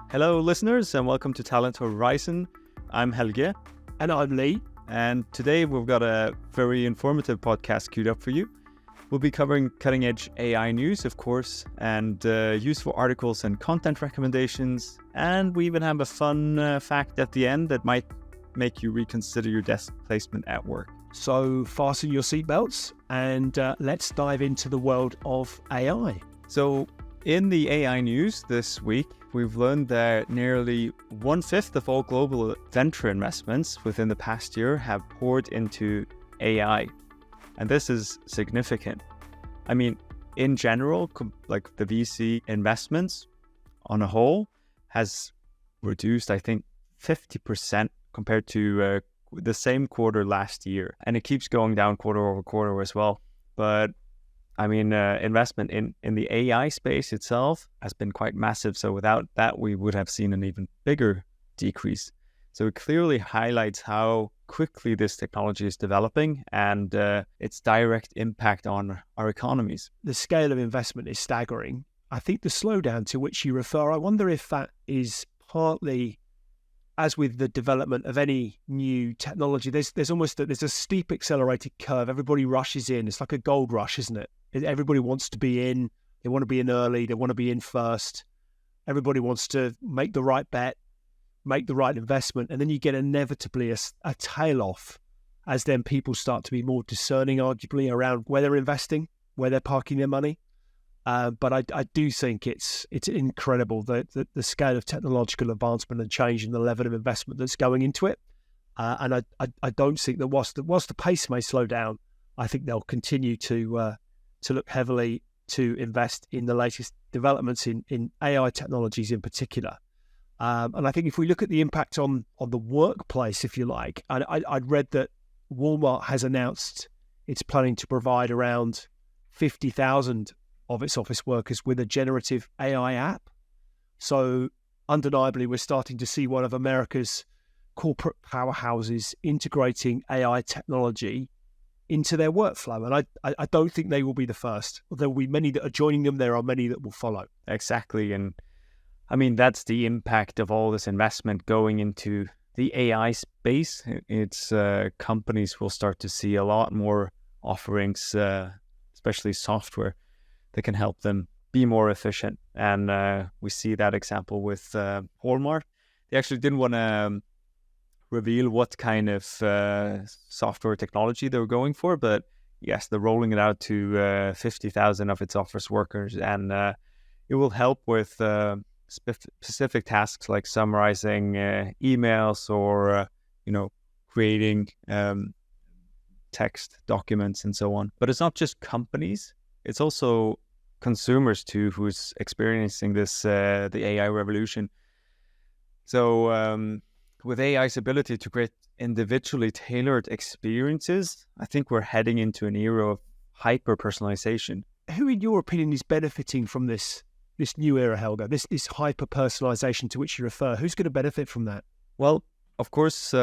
Hello, listeners, and welcome to Talent Horizon. I'm Helge. And I'm Lee. And today we've got a very informative podcast queued up for you. We'll be covering cutting-edge AI news, of course, and useful articles and content recommendations. And we even have a fun fact at the end that might make you reconsider your desk placement at work. So fasten your seatbelts and let's dive into the world of AI. So in the AI news this week, we've learned that nearly 1/5 of all global venture investments within the past year have poured into AI. And this is significant. I mean, in general, like the VC investments on a whole has reduced, I think, 50% compared to the same quarter last year. And it keeps going down quarter over quarter as well. But I mean, investment in the AI space itself has been quite massive. So without that, we would have seen an even bigger decrease. So it clearly highlights how quickly this technology is developing and its direct impact on our economies. The scale of investment is staggering. I think the slowdown to which you refer, I wonder if that is partly, as with the development of any new technology, there's a steep accelerated curve. Everybody rushes in. It's like a gold rush, isn't it? Everybody wants to be in. They want to be in early. They want to be in first. Everybody wants to make the right bet, make the right investment. And then you get inevitably a tail off as then people start to be more discerning, arguably, around where they're investing, where they're parking their money. But I do think it's incredible, the scale of technological advancement and change and the level of investment that's going into it. And I don't think that whilst the pace may slow down, I think they'll continue to look heavily to invest in the latest developments in AI technologies in particular. And I think if we look at the impact on the workplace, if you like, I'd read that Walmart has announced it's planning to provide around 50,000 of its office workers with a generative AI app. So undeniably, we're starting to see one of America's corporate powerhouses integrating AI technology into their workflow. And I don't think they will be the first. There will be many that are joining them. There are many that will follow. Exactly. And I mean, that's the impact of all this investment going into the AI space. It's companies will start to see a lot more offerings, especially software, that can help them be more efficient. And we see that example with Walmart. They actually didn't want to reveal what kind of software technology they were going for, but yes, they're rolling it out to 50,000 of its office workers, and it will help with specific tasks like summarizing emails or creating text documents and so on. But it's not just companies, it's also consumers too who's experiencing this the AI revolution. So with AI's ability to create individually tailored experiences, I think we're heading into an era of hyper-personalization. Who, in your opinion, is benefiting from this new era, Helga? This hyper-personalization to which you refer, who's going to benefit from that? Well, of course,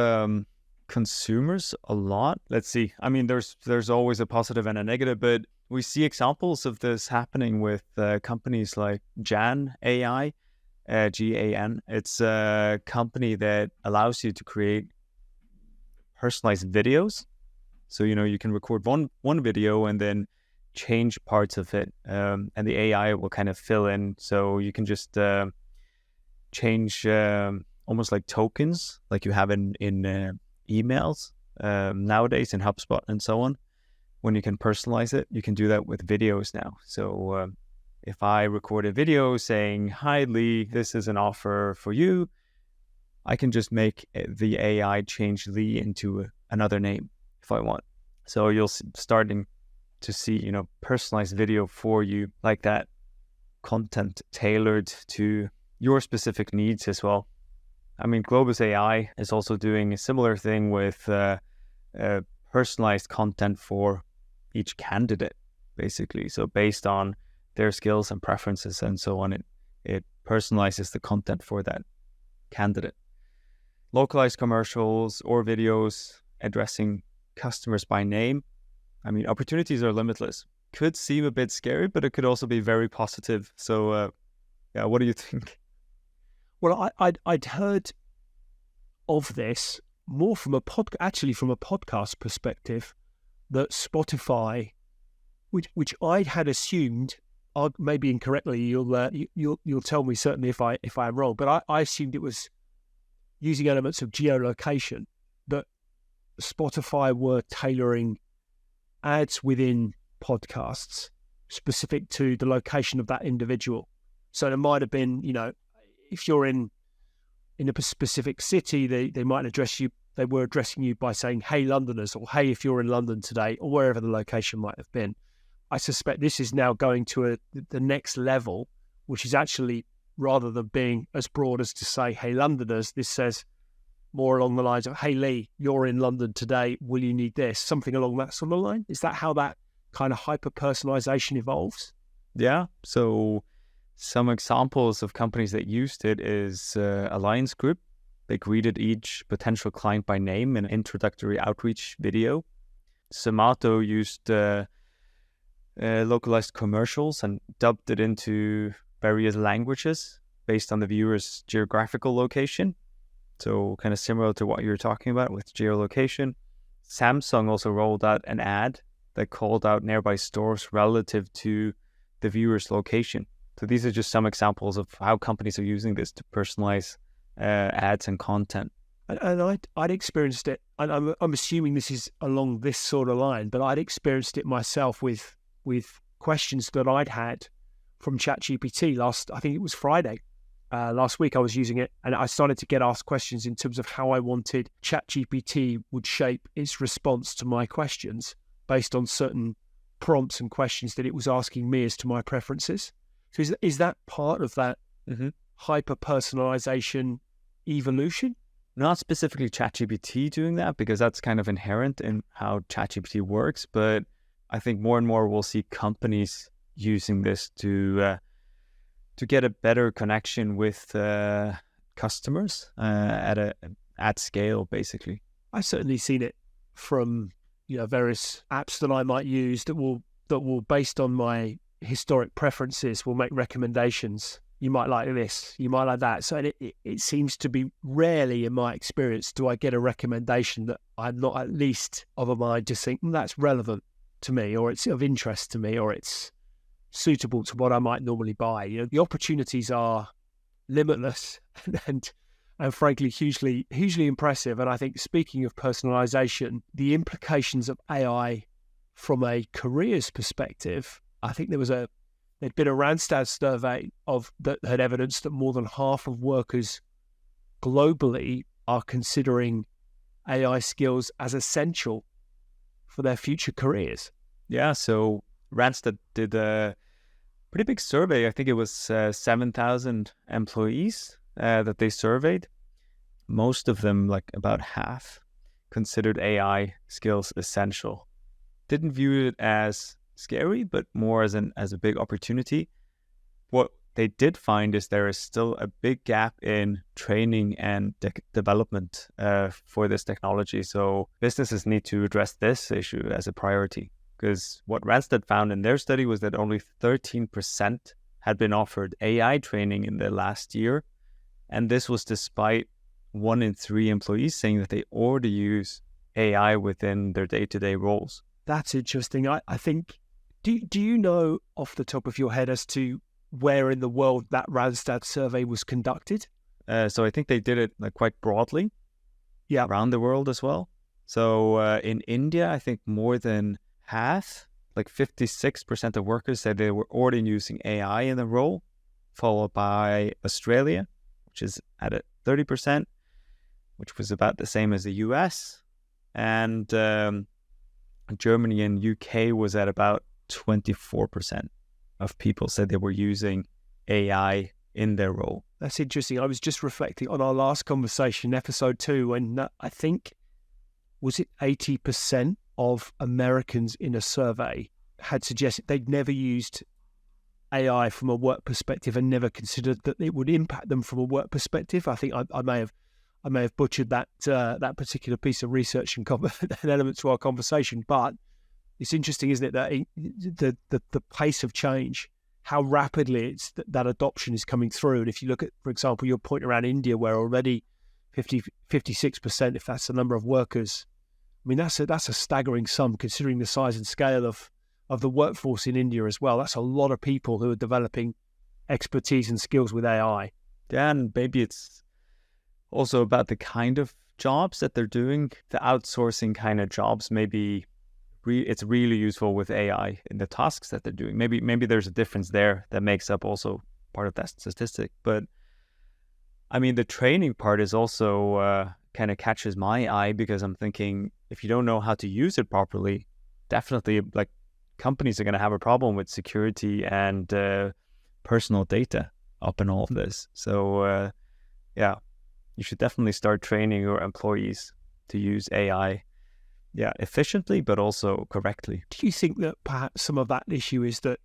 consumers a lot. Let's see. I mean, there's always a positive and a negative, but we see examples of this happening with companies like Jan AI. GAN. It's a company that allows you to create personalized videos. So, you can record one video and then change parts of it. And the AI will kind of fill in. So you can just change almost like tokens, like you have in emails nowadays in HubSpot and so on. When you can personalize it, you can do that with videos now. So if I record a video saying, "Hi, Lee, this is an offer for you," I can just make the AI change Lee into another name if I want. So you'll starting to see, personalized video for you like that, content tailored to your specific needs as well. I mean, Globus AI is also doing a similar thing with personalized content for each candidate, basically. So based on their skills and preferences and so on, it personalizes the content for that candidate. Localized commercials or videos addressing customers by name. I mean, opportunities are limitless. Could seem a bit scary, but it could also be very positive. So, what do you think? Well, I'd heard of this more from from a podcast perspective, that Spotify, which I had assumed, maybe incorrectly, you'll tell me certainly if I'm wrong, but I assumed it was using elements of geolocation, that Spotify were tailoring ads within podcasts specific to the location of that individual. So there might have been, if you're in a specific city, they might address you. They were addressing you by saying, "Hey, Londoners," or "Hey, if you're in London today," or wherever the location might have been. I suspect this is now going to the next level, which is actually, rather than being as broad as to say, "Hey, Londoners," this says more along the lines of, "Hey, Lee, you're in London today. Will you need this?" Something along that sort of line. Is that how that kind of hyper-personalization evolves? Yeah. So some examples of companies that used it is Alliance Group. They greeted each potential client by name in an introductory outreach video. Zomato used localized commercials and dubbed it into various languages based on the viewer's geographical location. So kind of similar to what you're talking about with geolocation. Samsung also rolled out an ad that called out nearby stores relative to the viewer's location. So these are just some examples of how companies are using this to personalize ads and content. And I'd experienced it, and I'm assuming this is along this sort of line, but I'd experienced it myself with questions that I'd had from ChatGPT I think it was Friday. Last week I was using it, and I started to get asked questions in terms of how I wanted ChatGPT would shape its response to my questions based on certain prompts and questions that it was asking me as to my preferences. So is that part of that hyper-personalization evolution? Not specifically ChatGPT doing that, because that's kind of inherent in how ChatGPT works, but I think more and more we'll see companies using this to get a better connection with customers at scale, basically. I've certainly seen it from various apps that I might use that will based on my historic preferences will make recommendations. You might like this, you might like that. So it seems to be rarely, in my experience, do I get a recommendation that I'm not at least of a mind to think that's relevant to me, or it's of interest to me, or it's suitable to what I might normally buy. The opportunities are limitless and frankly hugely impressive. And I think, speaking of personalization, the implications of AI from a careers perspective, I think there'd been a Randstad survey that had evidence that more than half of workers globally are considering AI skills as essential for their future careers. Yeah, so Randstad did a pretty big survey. I think it was 7,000 employees that they surveyed. Most of them, like about half, considered AI skills essential. Didn't view it as scary, but more as a big opportunity. What they did find is there is still a big gap in training and development for this technology. So businesses need to address this issue as a priority, because what Randstad found in their study was that only 13% had been offered AI training in the last year. And this was despite 1 in 3 employees saying that they already use AI within their day-to-day roles. That's interesting. I think, do you know off the top of your head as to where in the world that Randstad survey was conducted? So I think they did it quite broadly, around the world as well. So in India, I think more than half, like 56% of workers said they were already using AI in the role, followed by Australia, which is at 30%, which was about the same as the US. And Germany and UK was at about 24% of people said they were using AI in their role. That's interesting. I was just reflecting on our last conversation, episode 2, when I think, was it 80% of Americans in a survey had suggested they'd never used AI from a work perspective and never considered that it would impact them from a work perspective. I think I may have butchered that particular piece of research and an element to our conversation, but it's interesting, isn't it, that the pace of change how rapidly that adoption is coming through. And if you look at, for example, your point around India, where already 56%, if that's the number of workers, I mean, that's a staggering sum considering the size and scale of the workforce in India as well. That's a lot of people who are developing expertise and skills with AI. Yeah, and maybe it's also about the kind of jobs that they're doing, the outsourcing kind of jobs. Maybe it's really useful with AI in the tasks that they're doing. Maybe there's a difference there that makes up also part of that statistic. But I mean, the training part is also kind of catches my eye, because I'm thinking, if you don't know how to use it properly, definitely like companies are going to have a problem with security and personal data up in all of this. So yeah, you should definitely start training your employees to use AI, efficiently, but also correctly. Do you think that perhaps some of that issue is that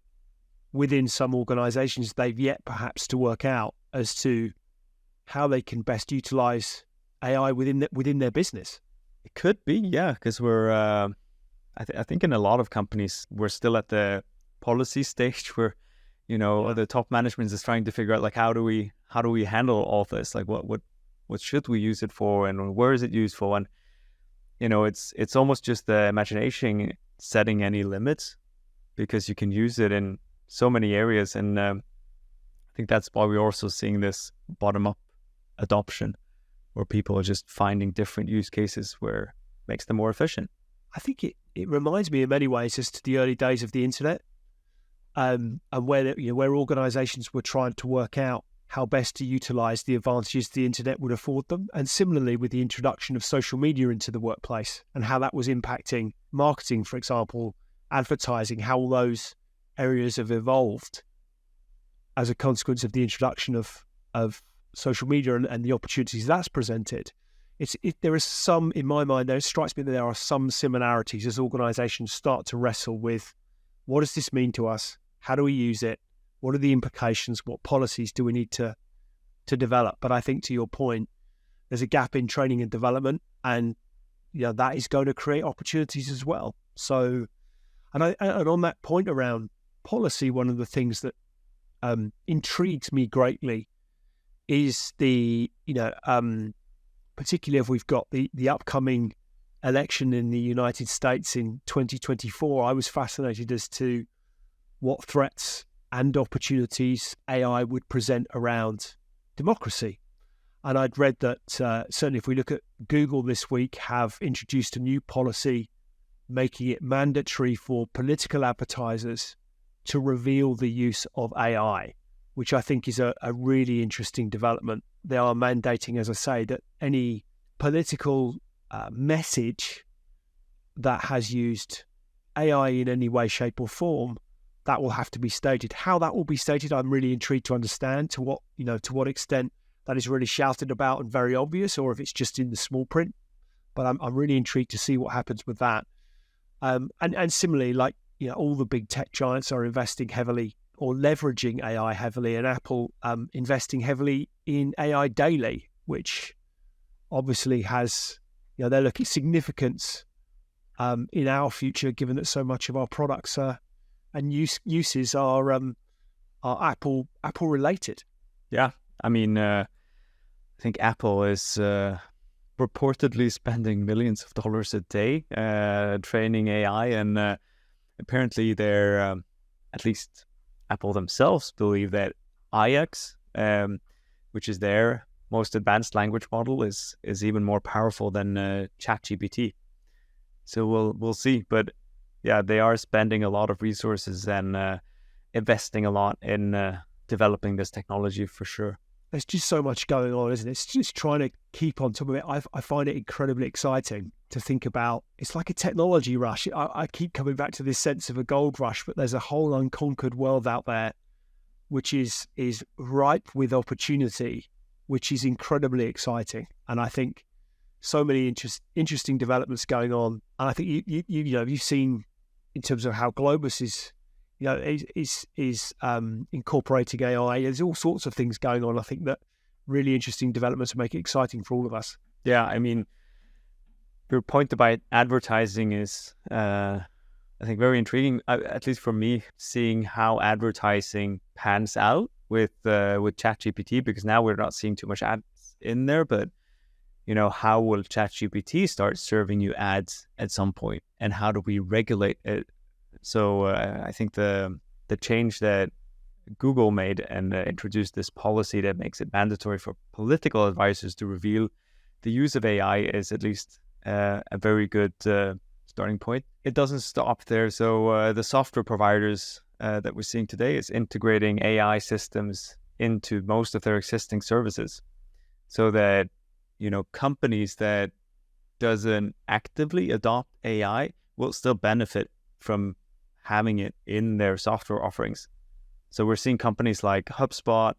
within some organizations, they've yet perhaps to work out as to how they can best utilize AI within their business? It could be, yeah, because we're, I think in a lot of companies, we're still at the policy stage where, the top management is trying to figure out, like, how do we handle all this? Like, what should we use it for, and where is it used for? And it's almost just the imagination setting any limits, because you can use it in so many areas. And I think that's why we're also seeing this bottom-up adoption, where people are just finding different use cases where it makes them more efficient. I think it reminds me in many ways as to the early days of the internet, and where organizations were trying to work out how best to utilize the advantages the internet would afford them. And similarly with the introduction of social media into the workplace and how that was impacting marketing, for example, advertising, how all those areas have evolved as a consequence of the introduction of social media and the opportunities that's presented. There is some, in my mind, it strikes me that there are some similarities as organizations start to wrestle with, what does this mean to us? How do we use it? What are the implications? What policies do we need to develop? But I think, to your point, there's a gap in training and development, and that is going to create opportunities as well. So, and on that point around policy, one of the things that intrigues me greatly is particularly if we've got the upcoming election in the United States in 2024. I was fascinated as to what threats and opportunities AI would present around democracy. And I'd read that certainly if we look at Google this week, have introduced a new policy making it mandatory for political advertisers to reveal the use of AI, which I think is a really interesting development. They are mandating, as I say, that any political message that has used AI in any way, shape or form, that will have to be stated. How that will be stated, I'm really intrigued to understand to what extent that is really shouted about and very obvious, or if it's just in the small print. But I'm really intrigued to see what happens with that. And similarly, like, all the big tech giants are investing heavily or leveraging AI heavily, and Apple investing heavily in AI daily, which obviously has, they're looking at significance in our future, given that so much of our products and uses are Apple related. Yeah, I mean, I think Apple is reportedly spending millions of dollars a day training AI, and apparently they're, at least Apple themselves, believe that IX, which is their most advanced language model, is even more powerful than ChatGPT. So we'll see. But yeah, they are spending a lot of resources and investing a lot in developing this technology for sure. There's just so much going on, isn't it? It's just trying to keep on top of it. I find it incredibly exciting to think about. It's like a technology rush. I keep coming back to this sense of a gold rush, but there's a whole unconquered world out there which is ripe with opportunity, which is incredibly exciting. And I think so many interesting developments going on. And I think you've seen in terms of how Globus is incorporating AI. There's all sorts of things going on. I think that really interesting developments make it exciting for all of us. Yeah, I mean, your point about advertising is I think very intriguing, at least for me, seeing how advertising pans out with ChatGPT, because now we're not seeing too much ads in there, but how will ChatGPT start serving you ads at some point, and how do we regulate it? So I think the change that Google made and introduced this policy that makes it mandatory for political advisors to reveal the use of AI is at least a very good starting point. It doesn't stop there. So the software providers that we're seeing today is integrating AI systems into most of their existing services, so that companies that doesn't actively adopt AI will still benefit from having it in their software offerings. So we're seeing companies like HubSpot,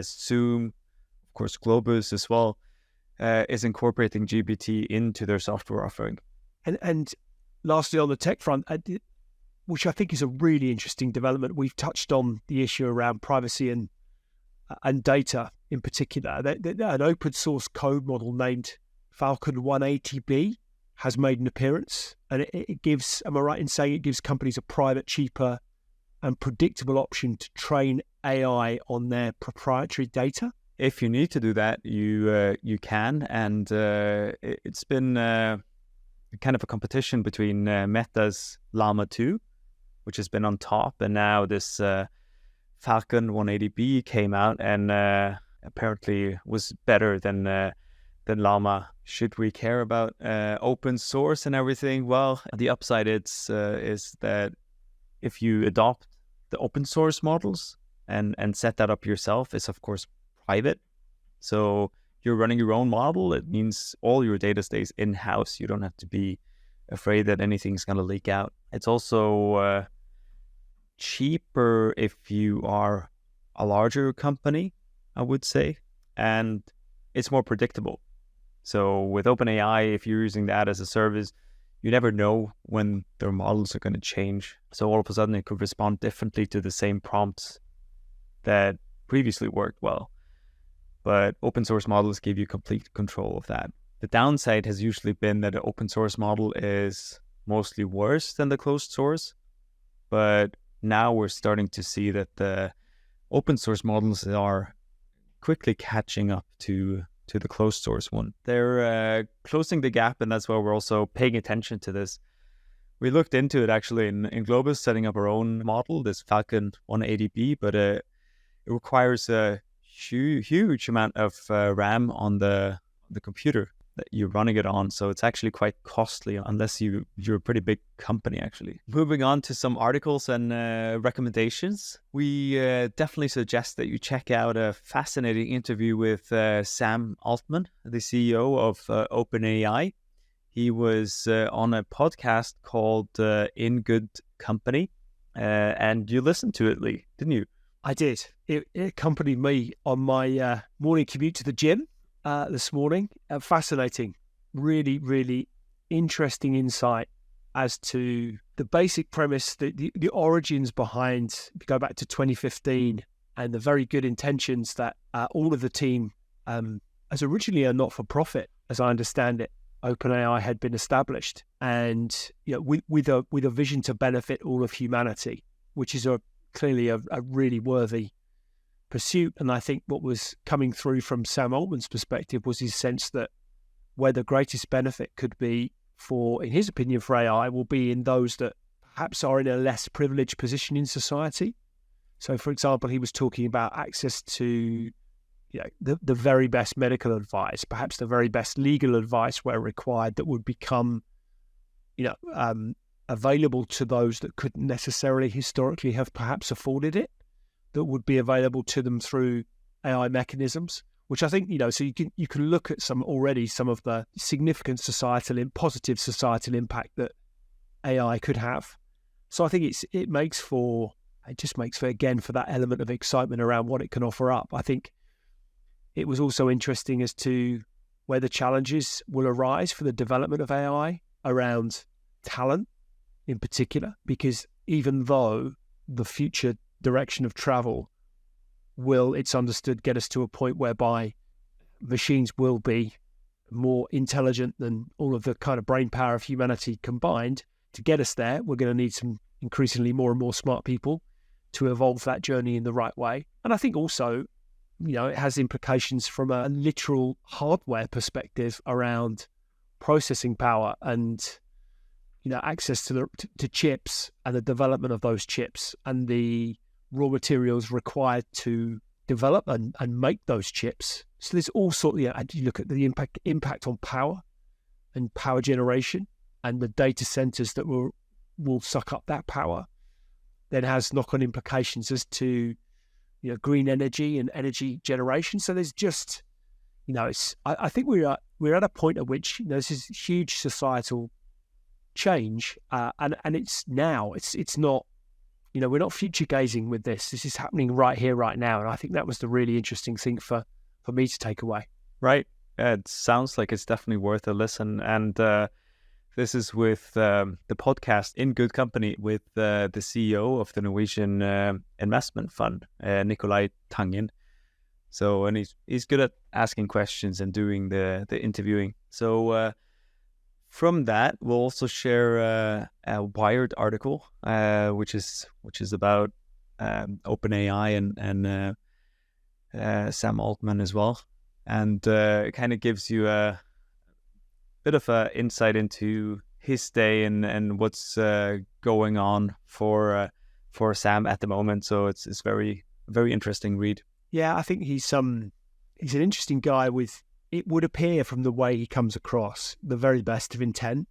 Zoom, of course Globus as well, is incorporating GPT into their software offering. And lastly, on the tech front, which I think is a really interesting development, we've touched on the issue around privacy and data in particular. An open source code model named Falcon 180B has made an appearance, and it gives, am I right in saying it gives companies a private, cheaper and predictable option to train AI on their proprietary data? If you need to do that, you can, and it's been kind of a competition between Meta's Llama 2, which has been on top, and now this Falcon 180B came out and apparently was better than Llama. Should we care about open source and everything? Well, the upside is that if you adopt the open source models and set that up yourself, it's of course private. So you're running your own model. It means all your data stays in-house. You don't have to be afraid that anything's going to leak out. It's also cheaper if you are a larger company, I would say, and it's more predictable. So with OpenAI, if you're using that as a service, you never know when their models are going to change. So all of a sudden it could respond differently to the same prompts that previously worked well. But open source models give you complete control of that. The downside has usually been that an open source model is mostly worse than the closed source. But now we're starting to see that the open source models are quickly catching up to the closed source one. They're closing the gap, and that's why we're also paying attention to this. We looked into it actually in Globus, setting up our own model, this Falcon 180B, but it requires a huge amount of RAM on the computer that you're running it on. So it's actually quite costly unless you're a pretty big company, actually. Moving on to some articles and recommendations, we definitely suggest that you check out a fascinating interview with Sam Altman, the CEO of OpenAI. He was on a podcast called In Good Company, and you listened to it, Lee, didn't you? I did. It accompanied me on my morning commute to the gym this morning. Fascinating, really, really interesting insight as to the basic premise, the origins behind, if you go back to 2015, and the very good intentions that all of the team, as originally a not-for-profit, as I understand it, OpenAI had been established, and with a vision to benefit all of humanity, which is clearly a really worthy pursuit. And I think what was coming through from Sam Altman's perspective was his sense that where the greatest benefit could be in his opinion, for AI, will be in those that perhaps are in a less privileged position in society. So, for example, he was talking about access to the very best medical advice, perhaps the very best legal advice where required, that would become available to those that couldn't necessarily historically have perhaps afforded it, that would be available to them through AI mechanisms, which I think, so you can look at some of the significant positive societal impact that AI could have. So I think it just makes for, again, for that element of excitement around what it can offer up. I think it was also interesting as to where the challenges will arise for the development of AI around talent in particular, because even though the future direction of travel will, it's understood, get us to a point whereby machines will be more intelligent than all of the kind of brain power of humanity combined, to get us there, we're going to need some increasingly more and more smart people to evolve that journey in the right way. And I think also, it has implications from a literal hardware perspective around processing power and, access to chips and the development of those chips and the raw materials required to develop and make those chips. So there's all sorts, and you look at the impact on power and power generation and the data centers that will suck up that power, then has knock-on implications as to, green energy and energy generation. So there's just, I think we're at a point at which, this is huge societal change, and it's now. It's not, we're not future gazing with this. This is happening right here, right now, and I think that was the really interesting thing for me to take away. Right. It sounds like it's definitely worth a listen, and this is with the podcast In Good Company with the CEO of the Norwegian investment fund, Nikolai Tangen. So, and he's good at asking questions and doing the interviewing. So from that, we'll also share a Wired article, which is about OpenAI and Sam Altman as well, and it kind of gives you a bit of an insight into his day and what's going on for Sam at the moment. So it's very, very interesting read. Yeah, I think he's an interesting guy with, it would appear from the way he comes across, the very best of intent.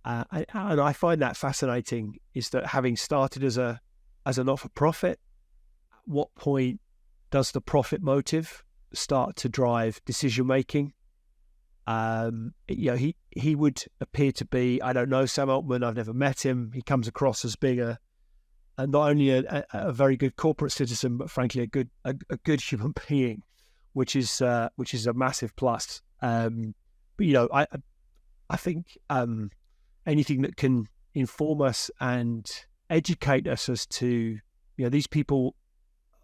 And I find that fascinating, is that having started as a not-for-profit, at what point does the profit motive start to drive decision-making? He would appear to be, I don't know Sam Altman, I've never met him. He comes across as being a not only a very good corporate citizen, but frankly a good human being, which is a massive plus. But I think anything that can inform us and educate us as to, these people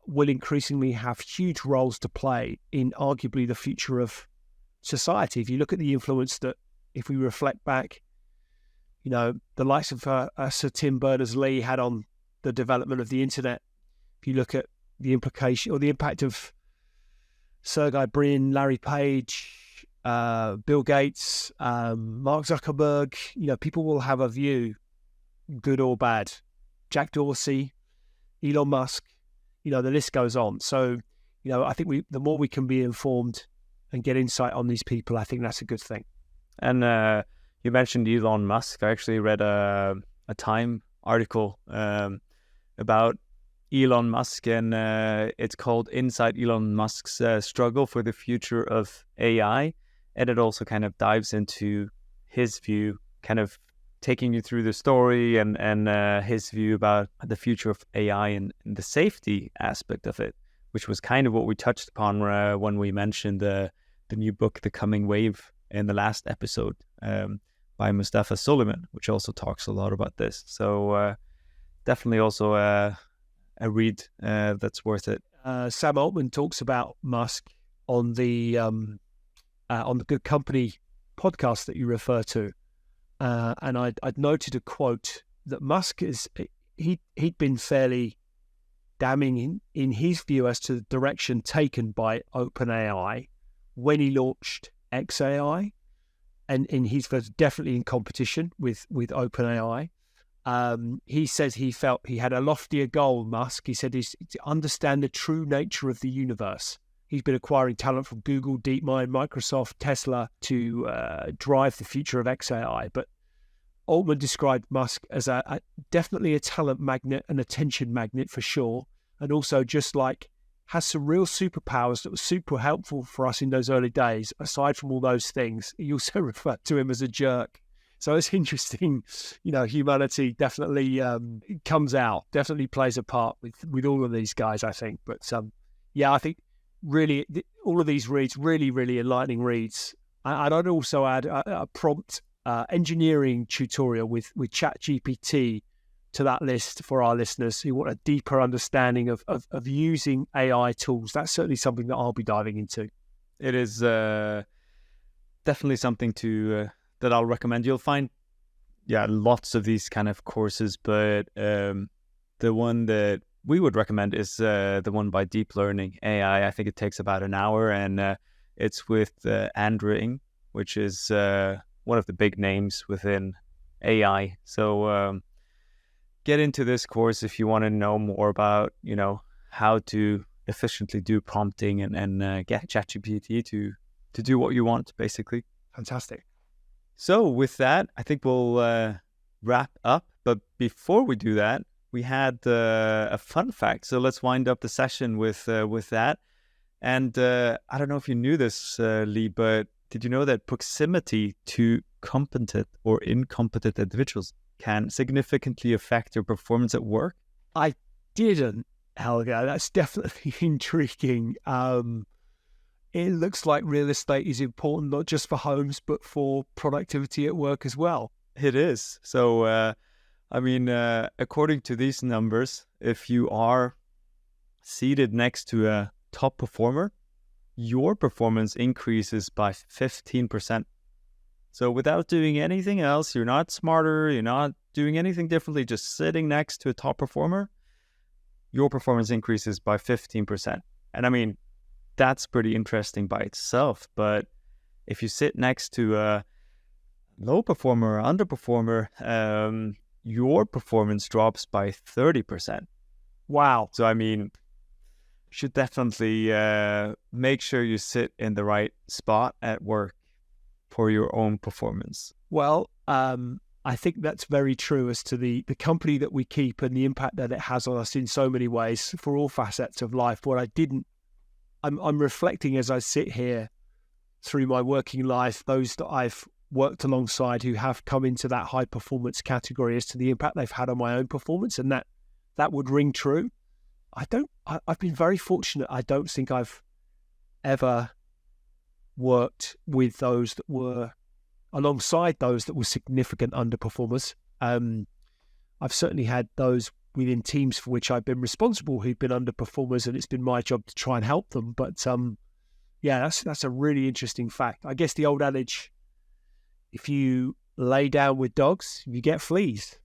will increasingly have huge roles to play in arguably the future of society. If you look at the influence that, if we reflect back, the likes of Sir Tim Berners-Lee had on the development of the internet. If you look at the implication or the impact of Sergey Brin, Larry Page, Bill Gates, Mark Zuckerberg, people will have a view, good or bad. Jack Dorsey, Elon Musk, the list goes on. So, I think the more we can be informed and get insight on these people, I think that's a good thing. And you mentioned Elon Musk. I actually read a Time article about Elon Musk, and it's called Inside Elon Musk's Struggle for the Future of AI. And it also kind of dives into his view, kind of taking you through the story and his view about the future of AI and the safety aspect of it, which was kind of what we touched upon when we mentioned the new book, The Coming Wave, in the last episode by Mustafa Suleiman, which also talks a lot about this. So definitely also a read that's worth it. Sam Altman talks about Musk on the Good Company podcast that you refer to, and I'd noted a quote that Musk he'd been fairly damning in his view as to the direction taken by OpenAI when he launched XAI, and he's definitely in competition with OpenAI. He says he felt he had a loftier goal, Musk. He said he's to understand the true nature of the universe. He's been acquiring talent from Google, DeepMind, Microsoft, Tesla to drive the future of XAI. But Altman described Musk as definitely a talent magnet, an attention magnet for sure, and also just like has some real superpowers that were super helpful for us in those early days. Aside from all those things, he also referred to him as a jerk. So it's interesting, humanity definitely comes out, definitely plays a part with all of these guys, I think. But I think really all of these reads, really, really enlightening reads. And I'd also add a prompt engineering tutorial with ChatGPT to that list for our listeners who want a deeper understanding of using AI tools. That's certainly something that I'll be diving into. It is definitely something that I'll recommend. You'll find yeah, lots of these kind of courses, but the one that we would recommend is the one by Deep Learning AI. I think it takes about an hour, and it's with Andrew Ng, which is one of the big names within AI. So get into this course if you want to know more about, how to efficiently do prompting and get ChatGPT to do what you want, basically. Fantastic. So with that, I think we'll wrap up. But before we do that, we had a fun fact. So let's wind up the session with that. And I don't know if you knew this, Lee, but did you know that proximity to competent or incompetent individuals can significantly affect your performance at work? I didn't, Helga. That's definitely intriguing. It looks like real estate is important, not just for homes, but for productivity at work as well. It is. So, according to these numbers, if you are seated next to a top performer, your performance increases by 15%. So without doing anything else, you're not smarter, you're not doing anything differently, just sitting next to a top performer, your performance increases by 15%. And that's pretty interesting by itself. But if you sit next to a low performer or underperformer, your performance drops by 30%. Wow. So, you should definitely make sure you sit in the right spot at work for your own performance. Well, I think that's very true as to the company that we keep and the impact that it has on us in so many ways for all facets of life. I'm reflecting as I sit here through my working life, those that I've worked alongside who have come into that high performance category as to the impact they've had on my own performance, and that would ring true. I've been very fortunate. I don't think I've ever worked with those that were alongside those that were significant underperformers. I've certainly had those within teams for which I've been responsible who've been underperformers, and it's been my job to try and help them. But that's a really interesting fact. I guess the old adage, if you lay down with dogs, you get fleas.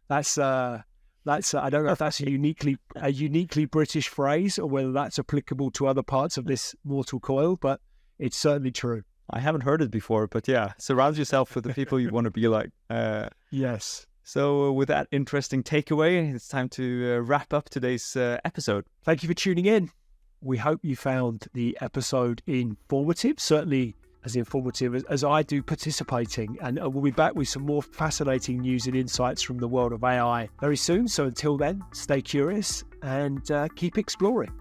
That's I don't know if that's a uniquely British phrase or whether that's applicable to other parts of this mortal coil, but it's certainly true. I haven't heard it before, but yeah, surround yourself with the people you want to be like. Yes. So with that interesting takeaway, it's time to wrap up today's episode. Thank you for tuning in. We hope you found the episode informative, certainly as informative as I do participating. And we'll be back with some more fascinating news and insights from the world of AI very soon. So until then, stay curious and keep exploring.